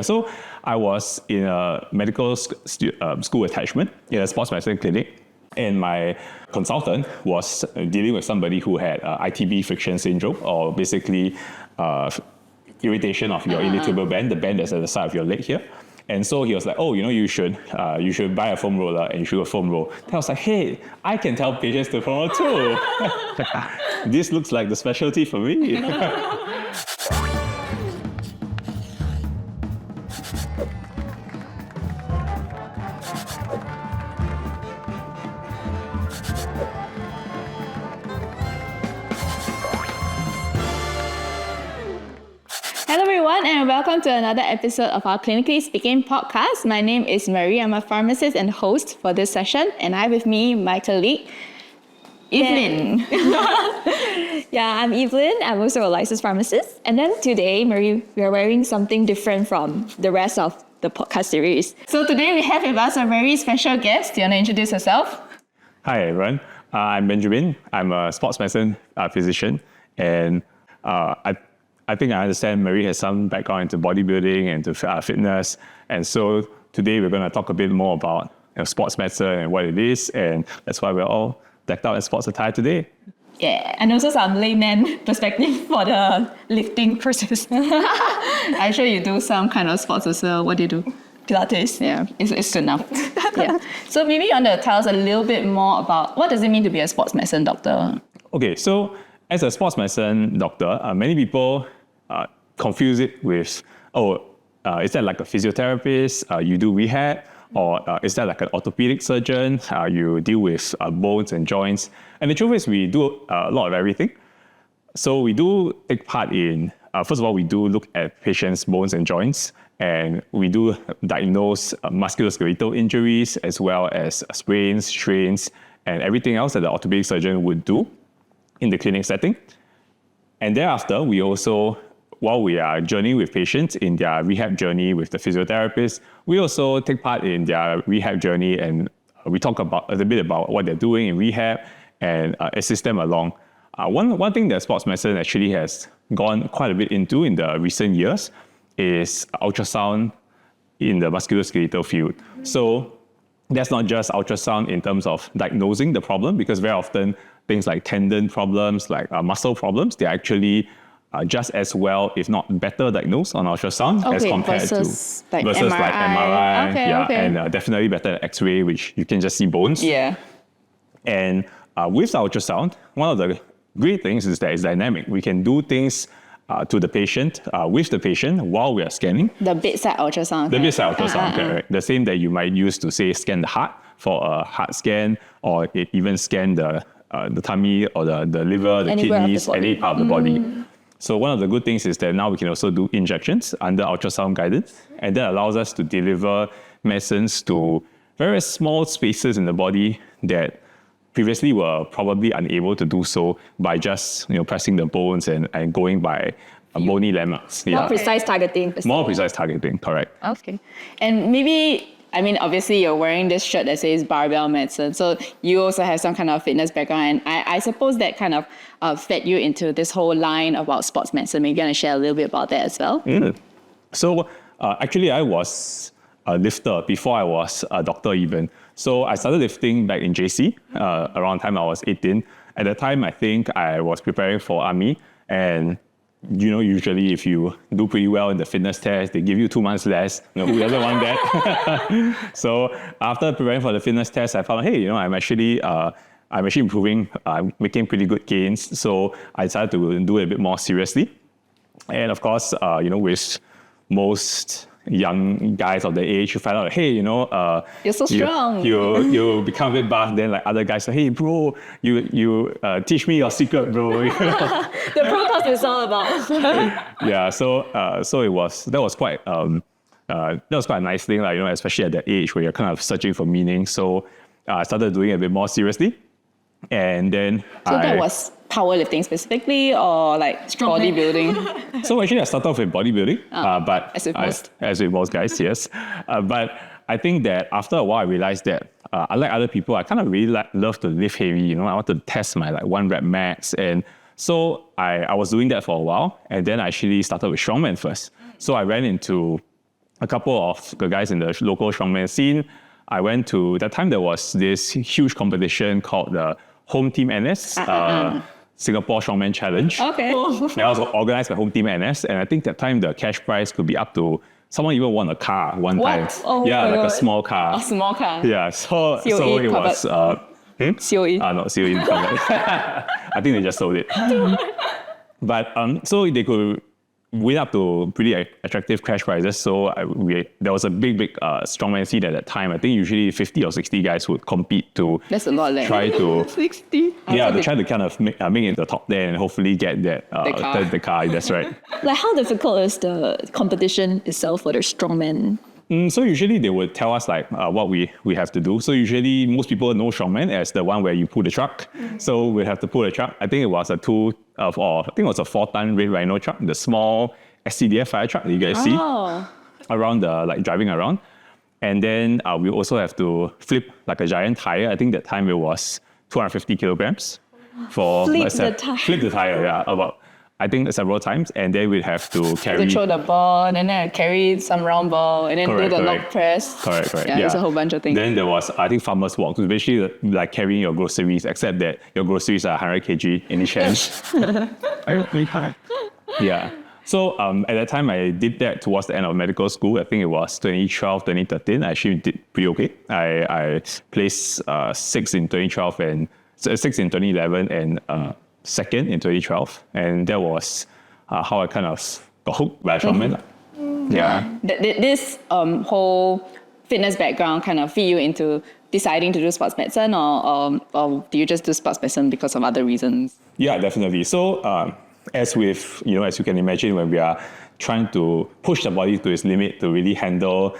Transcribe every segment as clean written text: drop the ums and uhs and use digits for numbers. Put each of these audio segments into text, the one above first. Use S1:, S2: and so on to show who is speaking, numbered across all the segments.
S1: So I was in a medical school attachment in a sports medicine clinic, and my consultant was dealing with somebody who had ITB friction syndrome, or basically irritation of your iliotibial band, the band that's at the side of your leg here. And so he was like, oh, you should buy a foam roller and you should do a foam roll. Then I was like, hey, I can tell patients to foam roll too. This looks like the specialty for me.
S2: Hello everyone, and welcome to another episode of our Clinically Speaking podcast. My name is Marie. I'm a pharmacist and host for this session, and I have with me my colleague, Evelyn. Yeah, I'm Evelyn. I'm also a licensed pharmacist. And then today, Marie, we are wearing something different from the rest of the podcast series. So today we have with us a very special guest. Do you want to introduce yourself?
S1: Hi everyone, I'm Benjamin. I'm a sports medicine physician, and I think I understand Marie has some background into bodybuilding and to fitness. And so today we're going to talk a bit more about sports medicine and what it is. And that's why we're all decked out in sports attire today.
S2: Yeah, and also some layman perspective for the lifting process. I'm sure you do some kind of sports as well. What do you do? Pilates. Yeah, it's enough. Yeah. So maybe you want to tell us a little bit more about what does it mean to be a sports medicine doctor?
S1: Okay, so as a sports medicine doctor, many people confuse it with, is that like a physiotherapist? You do rehab? Or is that like an orthopedic surgeon? You deal with bones and joints? And the truth is we do a lot of everything. So we do take part in, first of all, we do look at patients' bones and joints, and we do diagnose musculoskeletal injuries as well as sprains, strains, and everything else that the orthopedic surgeon would do in the clinic setting. And thereafter, we also, while we are journeying with patients in their rehab journey with the physiotherapist, we also take part in their rehab journey, and we talk about a bit about what they're doing in rehab and assist them along. One thing that sports medicine actually has gone quite a bit into in the recent years is ultrasound in the musculoskeletal field. So that's not just ultrasound in terms of diagnosing the problem, because very often things like tendon problems, like muscle problems, they're actually just as well, if not better, diagnosed on ultrasound as compared
S2: versus
S1: to
S2: MRI.
S1: like MRI.
S2: Okay.
S1: And definitely better X-ray, which you can just see bones.
S2: Yeah.
S1: And with the ultrasound, one of the great things is that it's dynamic. We can do things to the patient, with the patient while we are scanning.
S2: The bedside ultrasound.
S1: The bedside ultrasound, correct. The same that you might use to, say, scan the heart for a heart scan, or even scan the tummy or the liver, the kidneys, any part of the body. So one of the good things is that now we can also do injections under ultrasound guidance, and that allows us to deliver medicines to very small spaces in the body that previously were probably unable to do so by just pressing the bones and going by bony landmarks.
S2: More precise targeting.
S1: More precise targeting, correct.
S2: Okay. And maybe, obviously you're wearing this shirt that says barbell medicine. So you also have some kind of fitness background. And I suppose that kind of fed you into this whole line about sports medicine. Maybe you want to share a little bit about that as well?
S1: So actually I was a lifter before I was a doctor even. So I started lifting back in JC, around the time I was 18. At the time, I think I was preparing for army, and usually if you do pretty well in the fitness test, they give you 2 months less. Who doesn't want that? So after preparing for the fitness test, I found, hey, I'm actually improving, making pretty good gains. So I decided to do it a bit more seriously. And of course, with most young guys of the age, you find out, hey,
S2: you're so strong.
S1: You become a bit buff. Then like other guys say, hey, bro, you teach me your secret, bro.
S2: The protest is all about.
S1: Yeah, so that was quite a nice thing, like, especially at that age where you're kind of searching for meaning. So I started doing it a bit more seriously, and then
S2: that was powerlifting specifically, or like bodybuilding?
S1: So actually I started off with bodybuilding, but as with most guys, yes. But I think that after a while I realized that unlike other people, I kind of really love to lift heavy. I want to test my 1 rep max, and so I was doing that for a while, and then I actually started with Strongman first. So I ran into a couple of the guys in the local strongman scene. I went to, that time there was this huge competition called the Home Team NS, Singapore Strongman Challenge.
S2: Okay.
S1: That was organized by Home Team NS, and I think that time the cash prize could be up to, someone even won a car one time.
S2: Oh
S1: yeah,
S2: my
S1: like
S2: God.
S1: a small car.
S2: A small car.
S1: Yeah, so it
S2: covered.
S1: was...
S2: COE.
S1: No, COE didn't cover it. I think they just sold it. But so they could win up to pretty attractive cash prizes. So there was a big strongman scene at that time. I think usually 50 or 60 guys would compete to
S2: That's a lot,
S1: try to
S2: 60.
S1: to try to kind of make it to the top 10 and hopefully get that the car. That's right.
S2: Like, how difficult is the competition itself for the strongman?
S1: So usually they would tell us like what we have to do. So usually most people know strongman as the one where you pull the truck. So we have to pull the truck. I think it was a 4-ton Red Rhino truck, the small SCDF fire truck that you guys see around the driving around. And then we also have to flip like a giant tire. I think that time it was 250 kilograms for
S2: Flip the tire.
S1: Flip the tire, yeah, about. I think several times, and then we'd have to carry...
S2: To throw the ball, and then I carry some round ball, and then do the log press.
S1: Correct.
S2: Yeah, it's a whole bunch of things.
S1: Then there was, I think, farmer's walk, which is basically like carrying your groceries, except that your groceries are 100 kg in each hand. Yeah. So at that time, I did that towards the end of medical school. I think it was 2012, 2013. I actually did pretty okay. I placed 6th in 2012 and 6th in 2011 and second in 2012, and that was how I kind of got hooked by strongman. Yeah.
S2: This whole fitness background kind of feed you into deciding to do sports medicine, or do you just do sports medicine because of other reasons?
S1: Yeah, definitely. So as you can imagine, when we are trying to push the body to its limit to really handle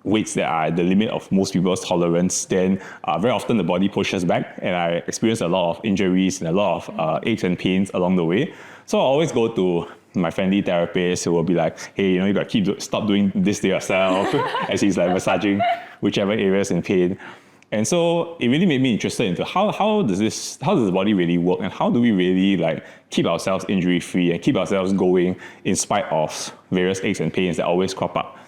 S1: weights that are at the limit of most people's tolerance, then very often the body pushes back, and I experienced a lot of injuries and a lot of aches and pains along the way. So I always go to my friendly therapist who will be like, hey, you got to stop doing this to yourself, as he's like massaging whichever areas in pain. And so it really made me interested into how does the body really work, and how do we really keep ourselves injury free and keep ourselves going in spite of various aches and pains that always crop up.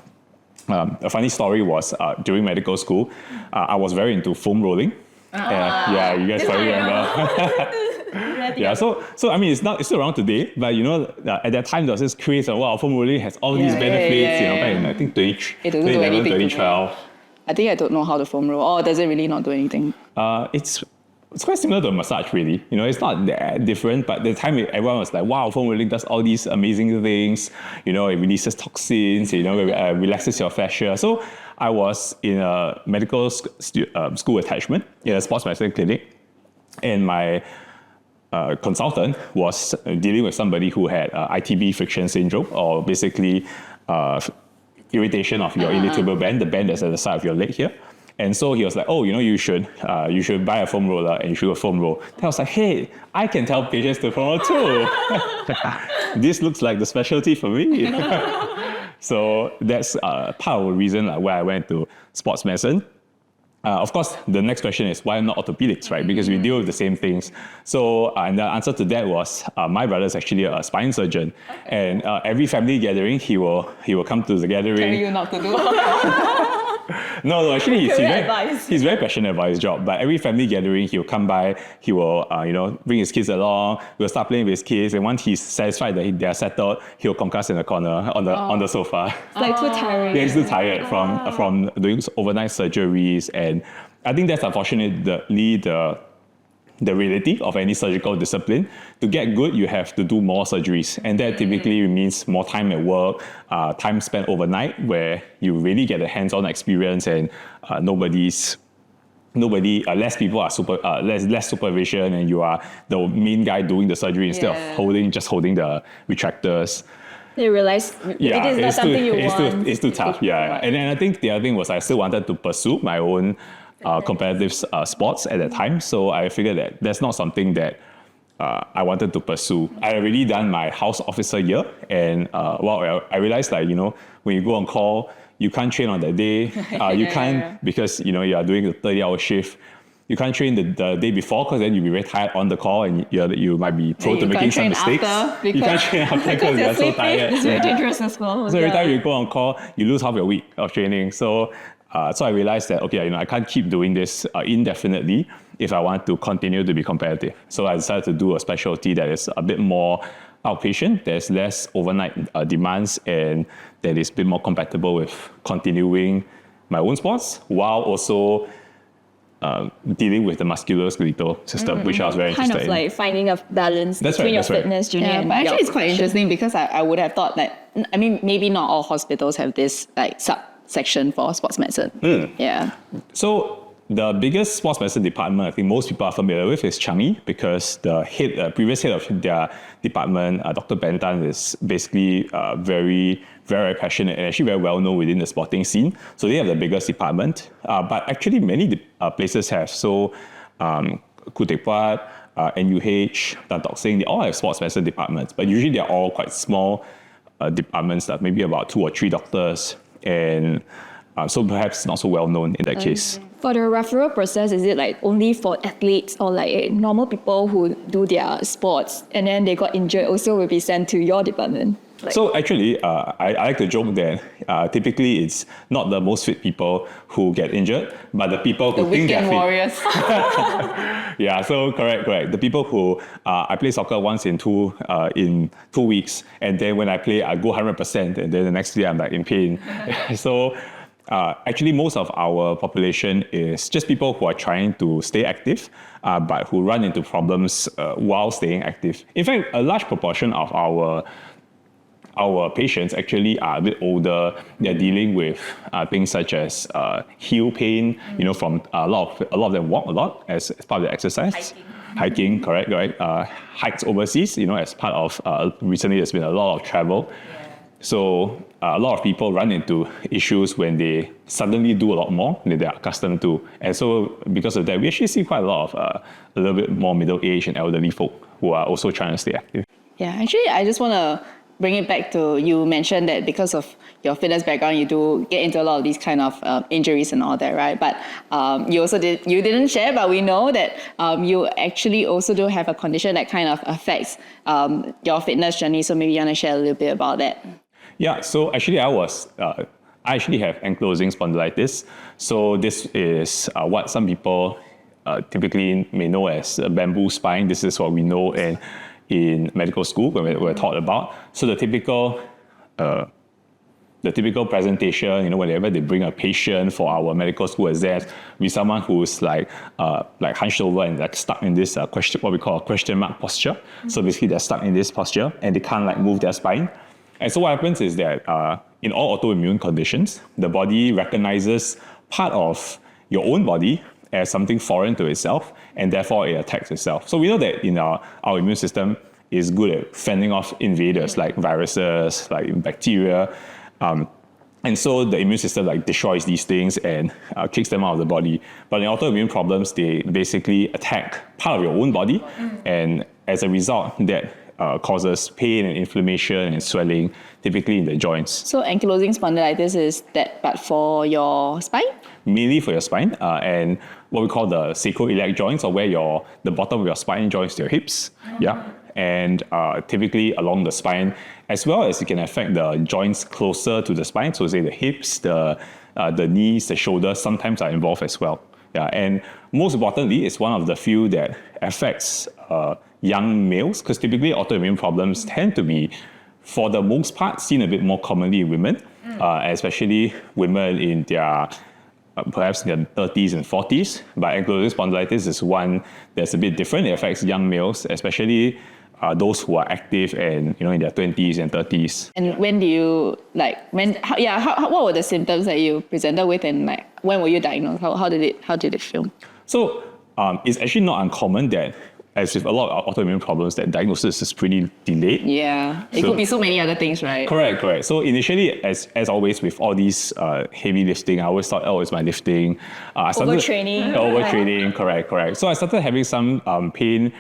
S1: A funny story was during medical school, I was very into foam rolling. Yeah, you guys probably remember. Yeah, so I mean, it's still around today, but at that time there was this craze of foam rolling has all these benefits. Back in I think 2011, 2012.
S2: I think I don't know how to foam roll. Or does it really not do anything?
S1: It's quite similar to a massage, really. It's not that different, but at the time everyone was like, wow, foam rolling does all these amazing things. It releases toxins, it relaxes your fascia. So I was in a medical school attachment in a sports medicine clinic, and my consultant was dealing with somebody who had ITB friction syndrome, or basically irritation of your iliotibial band, the band that's at the side of your leg here. And so he was like, you should buy a foam roller and you should foam roll. Then I was like, hey, I can tell patients to foam roll too. This looks like the specialty for me. So that's part of the reason why I went to sports medicine. Of course, the next question is why not orthopedics, right? Because we deal with the same things. So, and the answer to that was my brother is actually a spine surgeon, and every family gathering he will come to the gathering.
S2: Tell you not to do.
S1: No, actually he's very passionate about his job. But every family gathering, he'll come by, he will bring his kids along, we'll start playing with his kids, and once he's satisfied that they're settled, he'll concuss in the corner on the sofa.
S2: It's like too tiring.
S1: Yeah, he's too tired from doing overnight surgeries, and I think that's unfortunately the reality of any surgical discipline. To get good, you have to do more surgeries, and that typically means more time at work, time spent overnight, where you really get a hands-on experience, and less people are less supervision, and you are the main guy doing the surgery instead of holding the retractors.
S2: You realize it is not something you want.
S1: It's too tough. Yeah. And then I think the other thing was I still wanted to pursue my own competitive sports at that time. So I figured that that's not something that I wanted to pursue. I had already done my house officer year, and I realized when you go on call, you can't train on that day. You can't because you are doing the 30-hour shift. You can't train the day before because then you'll be very tired on the call and you might be prone to making some mistakes. You can't train after because you're so tired.
S2: It's very dangerous as well.
S1: So every time you go on call, you lose half your week of training. So I realized that, okay, I can't keep doing this indefinitely if I want to continue to be competitive. So I decided to do a specialty that is a bit more outpatient, there's less overnight demands, and that is a bit more compatible with continuing my own sports while also dealing with the musculoskeletal system, which I was very interested in.
S2: Kind of like finding a balance between your fitness journey and
S3: but actually it's quite interesting because I would have thought that, I mean, maybe not all hospitals have this like subsection for sports medicine. Yeah.
S1: So the biggest sports medicine department I think most people are familiar with is Changi, because the previous head of their department, Dr. Bentan, is basically very, very passionate and actually very well known within the sporting scene. So they have the biggest department, but actually many places have. So Khoo Teck Puat, NUH, Tan Tock Seng, they all have sports medicine departments, but usually they're all quite small departments, that maybe about 2 or 3 doctors, and so perhaps not so well known in that case.
S2: For the referral process, is it like only for athletes or like normal people who do their sports and then they got injured also will be sent to your department?
S1: So actually, I like to joke that typically it's not the most fit people who get injured, but the people who think they're fit.
S3: The weekend warriors.
S1: Yeah, so correct. The people who, I play soccer once in 2 weeks, and then when I play, I go 100%, and then the next day I'm like in pain. So actually, most of our population is just people who are trying to stay active, but who run into problems while staying active. In fact, a large proportion of our patients actually are a bit older. They're dealing with things such as heel pain. From a lot of them walk a lot as part of their exercise. Hiking, correct. Hikes overseas. As part of recently, there's been a lot of travel. So a lot of people run into issues when they suddenly do a lot more than they're accustomed to. And so because of that, we actually see quite a lot of a little bit more middle-aged and elderly folk who are also trying to stay active.
S3: Yeah, actually, I just want to bring it back to, you mentioned that because of your fitness background, you do get into a lot of these kind of injuries and all that, right? But you didn't share, but we know that you actually also do have a condition that kind of affects your fitness journey. So maybe you want to share a little bit about that.
S1: Yeah, so actually I actually have ankylosing spondylitis. So this is what some people typically may know as a bamboo spine. This is what we know in medical school when we're taught about. So the typical presentation, whenever they bring a patient for our medical school exams, with someone who's like hunched over and like stuck in this what we call a question mark posture. So basically they're stuck in this posture and they can't move their spine. And so what happens is that in all autoimmune conditions, the body recognizes part of your own body as something foreign to itself, and therefore it attacks itself. So we know that our immune system is good at fending off invaders like viruses, like bacteria. And so the immune system destroys these things and kicks them out of the body. But in autoimmune problems, they basically attack part of your own body. And as a result, that causes pain and inflammation and swelling, typically in the joints.
S3: So ankylosing spondylitis is that but for your spine?
S1: Mainly for your spine, and what we call the sacroiliac joints, or where the bottom of your spine joins to your hips. Yeah, and typically along the spine, as well as it can affect the joints closer to the spine. So say the hips, the knees, the shoulders sometimes are involved as well. Yeah, and most importantly, it's one of the few that affects young males, because typically autoimmune problems tend to be, for the most part, seen a bit more commonly in women, especially women in their perhaps in their 30s and 40s. But ankylosing spondylitis is one that's a bit different. It affects young males, especially those who are active and in their 20s and 30s.
S3: And when do you what were the symptoms that you presented with, and when were you diagnosed? How did it feel?
S1: So it's actually not uncommon that, as with a lot of autoimmune problems, that diagnosis is pretty delayed.
S3: Yeah, it could be so many other things, right?
S1: Correct. So initially, as always with all these heavy lifting, I always thought, it's my lifting.
S2: Overtraining.
S1: Correct. So I started having some pain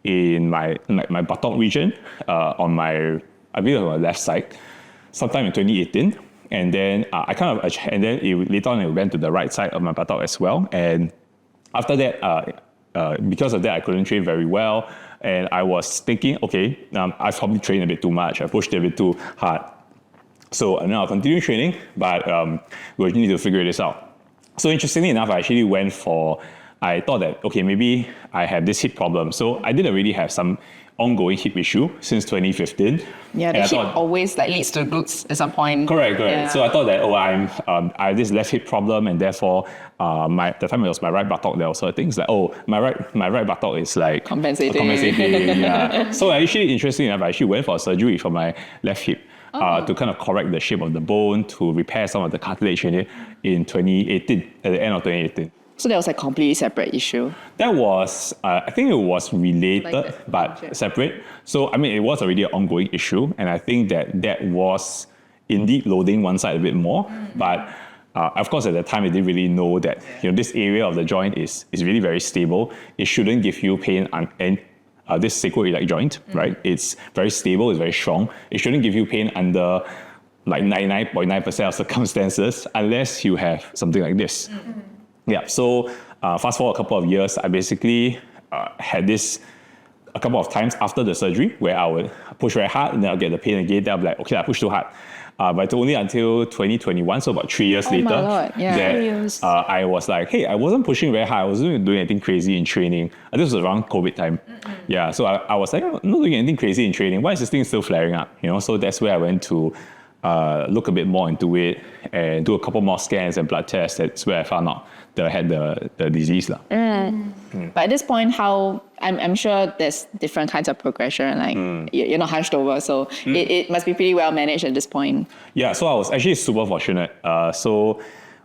S1: in my buttock region, on my left side, sometime in 2018, and then later on it went to the right side of my buttock as well, and after that, because of that, I couldn't train very well. And I was thinking, okay, I probably trained a bit too much. I pushed a bit too hard. So now I'll continue training, but we need to figure this out. So interestingly enough, I actually I thought that, okay, maybe I have this hip problem. So I didn't really have some ongoing hip issue since 2015.
S3: Yeah, the hip always leads to glutes at some point.
S1: Correct.
S3: Yeah.
S1: So I thought that, I have this left hip problem, and therefore, the time it was my right buttock, there was things like, my right buttock is like
S3: compensating.
S1: Yeah. So interestingly enough, I actually went for a surgery for my left hip. To kind of correct the shape of the bone, to repair some of the cartilage in it in 2018, at the end of 2018.
S3: So that was a completely separate issue.
S1: That was, I think it was related, but separate. So, I mean, it was already an ongoing issue, and I think that was indeed loading one side a bit more. But of course, at the time, I didn't really know that this area of the joint is really very stable. It shouldn't give you pain and this sacroiliac joint, right? It's very stable, it's very strong. It shouldn't give you pain under like 99.9% of circumstances unless you have something like this. Yeah, so fast forward a couple of years, I basically had this a couple of times after the surgery where I would push very hard and then I'll get the pain again. Then I'll be like, okay, I pushed too hard. But it's only until 2021, so about 3 years later, that I was like, hey, I wasn't pushing very hard. I wasn't doing anything crazy in training. This was around COVID time. Yeah, so I was like, I'm not doing anything crazy in training. Why is this thing still flaring up? So that's where I went to look a bit more into it and do a couple more scans and blood tests. That's where I found out that I had the disease.
S3: But at this point, I'm sure there's different kinds of progression, you're not hunched over, so it must be pretty well managed at this point.
S1: Yeah, so I was actually super fortunate. So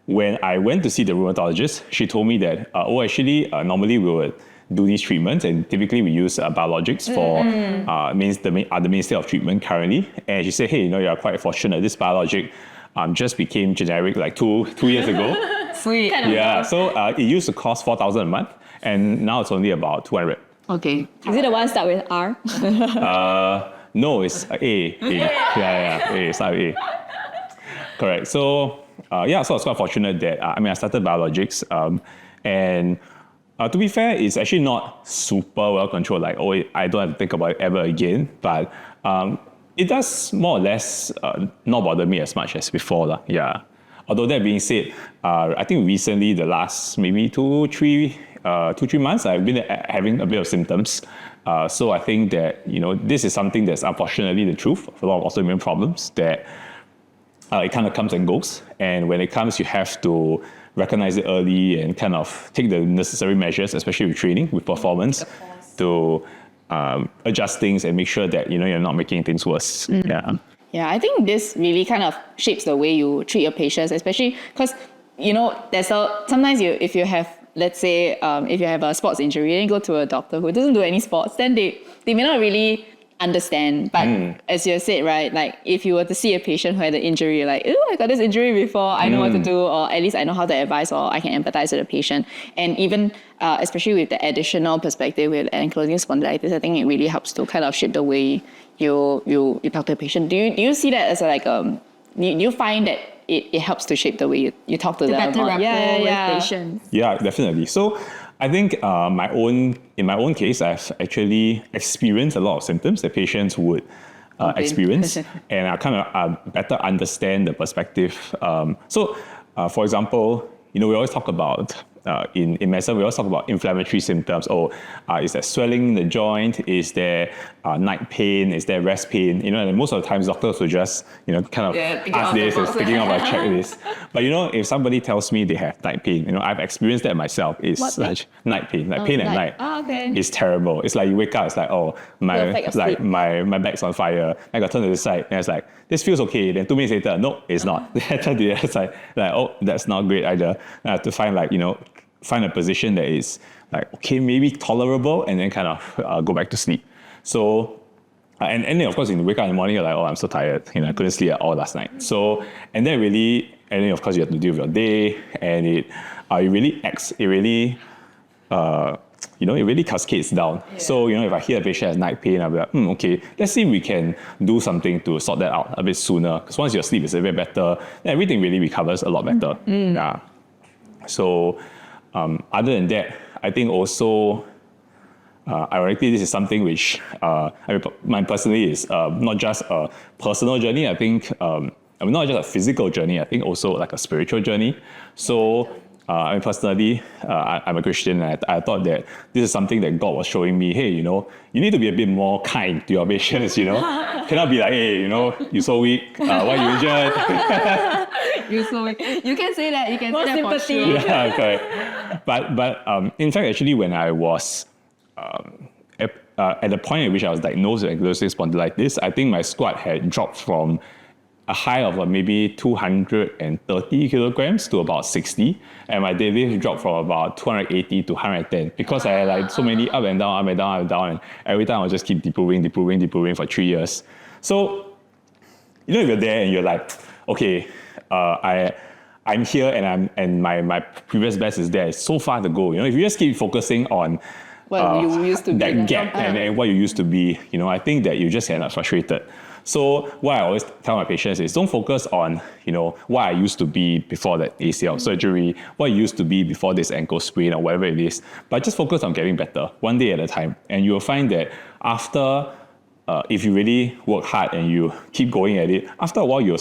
S1: when I went to see the rheumatologist, she told me that, normally we would do these treatments, and typically we use biologics for the mainstay of treatment currently. And she said, hey, you're quite fortunate. This biologic just became generic like two years ago.
S3: Sweet.
S1: Yeah, so it used to cost $4,000 a month, and now it's only about $200.
S3: Okay.
S2: Is it the one start with R?
S1: No, it's A. Yeah, A. Start with A. Correct. So so I was quite fortunate that I started biologics, and to be fair, it's actually not super well controlled. Like, I don't have to think about it ever again. But it does more or less not bother me as much as before. Yeah. Although that being said, I think recently, the last maybe 2-3 months, I've been having a bit of symptoms. So I think that this is something that's unfortunately the truth of a lot of autoimmune problems, that it kind of comes and goes. And when it comes, you have to recognize it early and kind of take the necessary measures, especially with training, with performance, to adjust things and make sure that you're not making things worse.
S3: Yeah, I think this really kind of shapes the way you treat your patients, especially because sometimes if you have, let's say, if you have a sports injury and you go to a doctor who doesn't do any sports, then they may not really understand. But as you said, right, like if you were to see a patient who had an injury, you're like, I got this injury before, I know what to do, or at least I know how to advise, or I can empathize with the patient. And even especially with the additional perspective with ankylosing spondylitis, I think it really helps to kind of shape the way you talk to the patient. Do you see that as do you find that it helps to shape the way you talk to them?
S2: Better rapport with patients.
S1: Yeah, definitely. So I think in my own case, I've actually experienced a lot of symptoms that patients would experience, and I kind of better understand the perspective. For example, we always talk about in medicine, we always talk about inflammatory symptoms. Is there swelling in the joint? Is there night pain? Is there rest pain? And most of the times doctors will just, kind of ask this and picking up a checklist. But if somebody tells me they have night pain, I've experienced that myself. It's like night pain, like pain at night.
S2: Okay.
S1: It's terrible. It's like you wake up, it's like, my back's on fire. I got turned to the side, and it's like, this feels okay. Then 2 minutes later, no, it's not. It's like, that's not great either. I have to find find a position that is like, okay, maybe tolerable, and then kind of go back to sleep. So, and then of course, when you wake up in the morning, you're like, I'm so tired. I couldn't sleep at all last night. So, and then of course, you have to deal with your day, and it really cascades down. Yeah. So, if I hear a patient has night pain, I'll be like, okay, let's see if we can do something to sort that out a bit sooner. Because once your sleep is a bit better, then everything really recovers a lot better. Yeah. So, other than that, I think also, ironically, this is something which mine personally is not just a personal journey. I think not just a physical journey. I think also like a spiritual journey. So personally, I'm a Christian, and I thought that this is something that God was showing me. Hey, you need to be a bit more kind to your patients. Cannot be like, hey, you're so weak. Why you injured?
S3: You so you can say that. You can
S2: More
S3: say that for
S2: sympathy.
S3: sure.
S1: Yeah, correct. But in fact, actually, when I was at the point at which I was diagnosed with ankylosing spondylitis, I think my squat had dropped from a high of maybe 230 kilograms to about 60, and my deadlift dropped from about 280 to 110 because I had like so many up and down, and every time I would just keep deproving for 3 years. So, if you're there and you're like, okay, I'm here and my previous best is there. It's so far to go. If you just keep focusing on
S3: What you used to be.
S1: that gap and what you used to be, I think that you just get frustrated. So what I always tell my patients is don't focus on, what I used to be before that ACL surgery, what I used to be before this ankle sprain or whatever it is, but just focus on getting better one day at a time. And you'll find that after, if you really work hard and you keep going at it, after a while you'll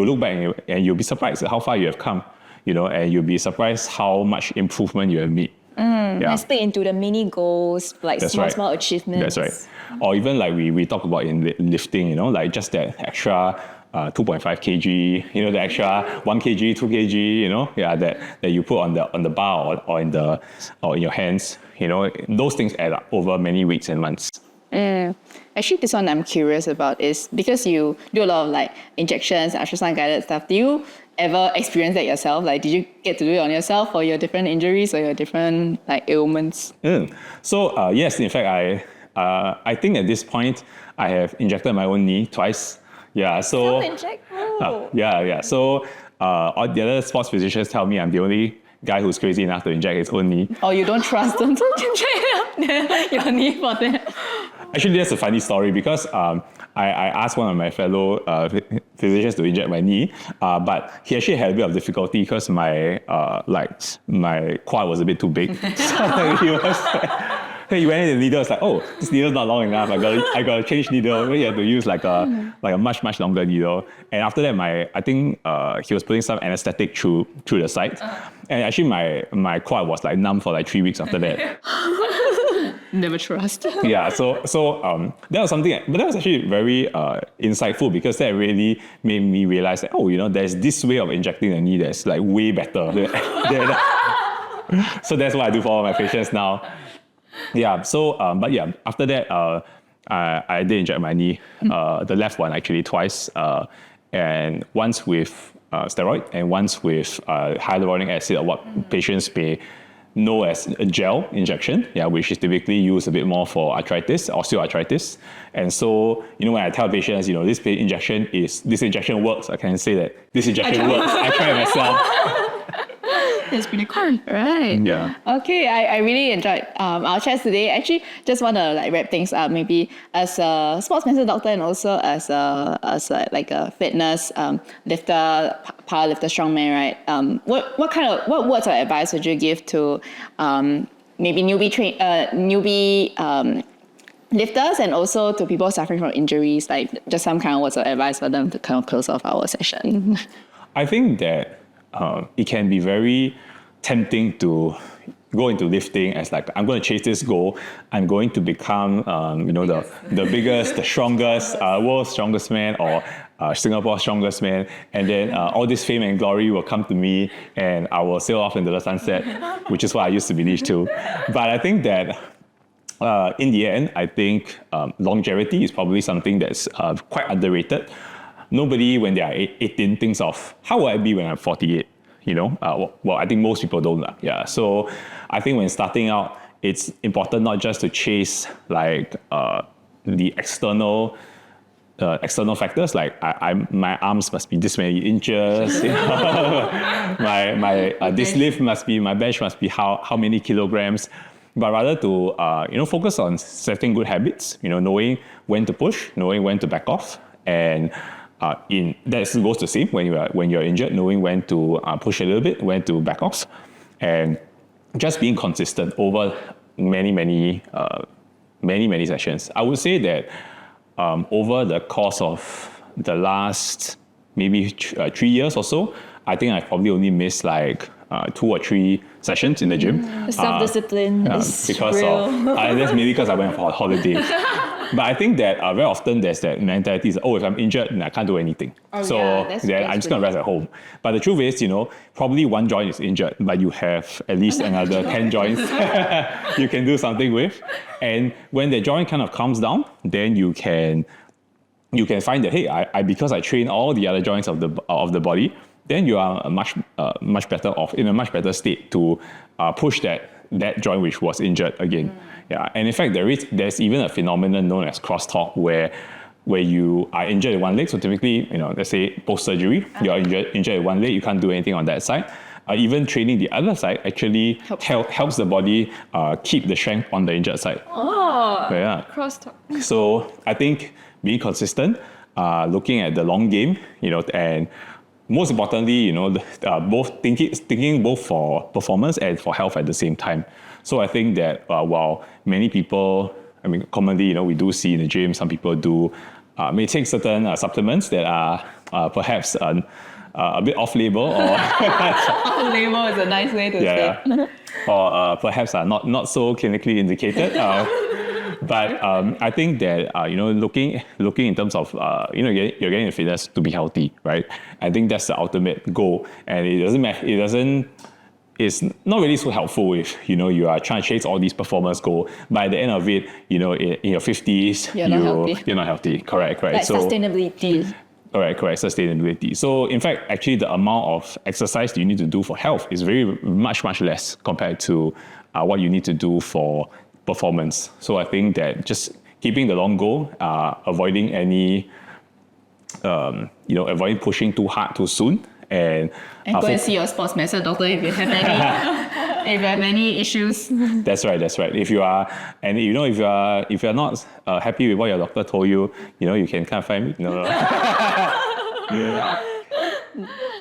S1: look back and you'll be surprised at how far you have come, and you'll be surprised how much improvement you have made.
S2: I split into the mini goals, like
S1: That's
S2: small,
S1: right.
S2: small achievements.
S1: That's right. Or even like we talk about in lifting, like just that extra 2.5 kg, the extra 1 kg, 2 kg, that you put on the bar or in your hands, those things add up over many weeks and months.
S3: Actually, this one I'm curious about is because you do a lot of like injections, ultrasound guided stuff. Do you ever experience that yourself? Like, did you get to do it on yourself for your different injuries or your different like ailments?
S1: So yes, in fact, I think at this point I have injected my own knee twice. Yeah. So
S2: Self-inject?
S1: yeah. So all the other sports physicians tell me I'm the only guy who's crazy enough to inject his own knee.
S3: Or you don't trust them to inject your knee for that?
S1: Actually, that's a funny story because I asked one of my fellow physicians to inject my knee, but he actually had a bit of difficulty because my quad was a bit too big. So he went in the needle. Was like, oh, this needle's not long enough. I got to change needle. We had to use like a much longer needle. And after that, I think he was putting some anesthetic through the site, and actually my quad was like numb for like 3 weeks after that.
S3: Never trust.
S1: Yeah, so that was something, but that was actually very insightful because that really made me realize that, there's this way of injecting the knee that's like way better. So that's what I do for all my patients now. Yeah, so, but yeah, after that, I did inject my knee, the left one actually twice, and once with steroid and once with hyaluronic acid, or what patients may know as a gel injection, which is typically used a bit more for arthritis, osteoarthritis. And so, when I tell patients, this injection works, I can say that this injection works. I try it myself.
S3: That's pretty cool. Right.
S1: Yeah.
S3: Okay, I really enjoyed our chats today. Actually, just want to like wrap things up. Maybe as a sports medicine doctor and also as a fitness lifter, power lifter, strongman, right? What words of advice would you give to maybe newbie lifters and also to people suffering from injuries? Like just some kind of words of advice for them to kind of close off our session.
S1: I think that it can be very tempting to go into lifting as like, I'm going to chase this goal. I'm going to become, the biggest, the strongest, world's strongest man or Singapore's strongest man. And then all this fame and glory will come to me and I will sail off into the sunset, which is what I used to believe too. But I think that in the end, I think longevity is probably something that's quite underrated. Nobody, when they are 18, thinks of how will I be when I'm 48. I think most people don't. Yeah. So I think when starting out, it's important not just to chase like the external factors, like my arms must be this many inches. My this lift must be, my bench must be how many kilograms. But rather to focus on setting good habits. Knowing when to push, knowing when to back off, and that goes the same when you're injured, knowing when to push a little bit, when to back off, and just being consistent over many sessions. I would say that over the course of the last maybe 3 years or so, I think I probably only missed like 2 or 3 sessions in the gym.
S2: The self-discipline is
S1: because
S2: real.
S1: of that's maybe because I went for a holiday. But I think that very often there's that mentality is, if I'm injured, then I can't do anything. Then I'm just going to rest at home. But the truth is, probably one joint is injured, but you have at least another 10 joints you can do something with. And when the joint kind of calms down, then you can find that, hey, I because I train all the other joints of the body, then you are much better off, in a much better state to push that joint which was injured again. Yeah, and in fact, there's even a phenomenon known as crosstalk where you are injured in one leg. So typically, let's say post-surgery, you're injured in one leg, you can't do anything on that side. Even training the other side actually helps the body keep the strength on the injured side. Yeah.
S2: Crosstalk.
S1: So I think being consistent, looking at the long game, and most importantly, both thinking both for performance and for health at the same time. So I think that while many people, commonly, we do see in the gym, some people may take certain supplements that are perhaps a bit off-label, or
S2: Off-label is a nice way to say.
S1: or perhaps are not so clinically indicated. But I think that looking in terms of you're getting the fitness to be healthy, right? I think that's the ultimate goal, and it doesn't matter. It's not really so helpful if you are trying to chase all these performance goals. But at the end of it, in your 50s, you're not healthy. Correct.
S2: Like sustainability.
S1: Correct. Sustainability. So in fact, actually, the amount of exercise you need to do for health is very much less compared to what you need to do for performance. So I think that just keeping the long goal, avoiding avoiding pushing too hard too soon, and
S2: go and see your sports medicine doctor if you have any issues.
S1: That's right. If you are, and if you're not happy with what your doctor told you, you can kind of find me. No.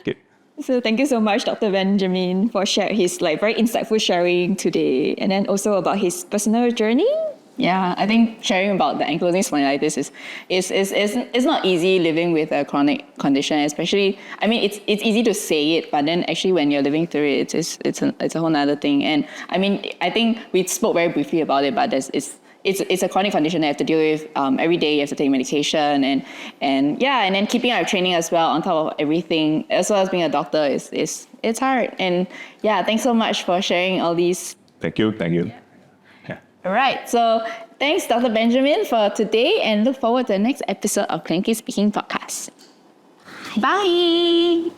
S1: Okay.
S2: So thank you so much, Dr. Benjamin, for his very insightful sharing today, and then also about his personal journey.
S3: Yeah, I think sharing about the ankylosing spondylitis is not easy living with a chronic condition, especially, it's easy to say it, but then actually when you're living through it, it's a whole nother thing. And I think we spoke very briefly about it, but it's a chronic condition that you have to deal with every day. You have to take medication and then keeping our training as well on top of everything, as well as being a doctor it's hard. And yeah, thanks so much for sharing all these.
S1: Thank you.
S2: All right, so thanks, Dr. Benjamin, for today, and look forward to the next episode of Clinically Speaking Podcast. Bye.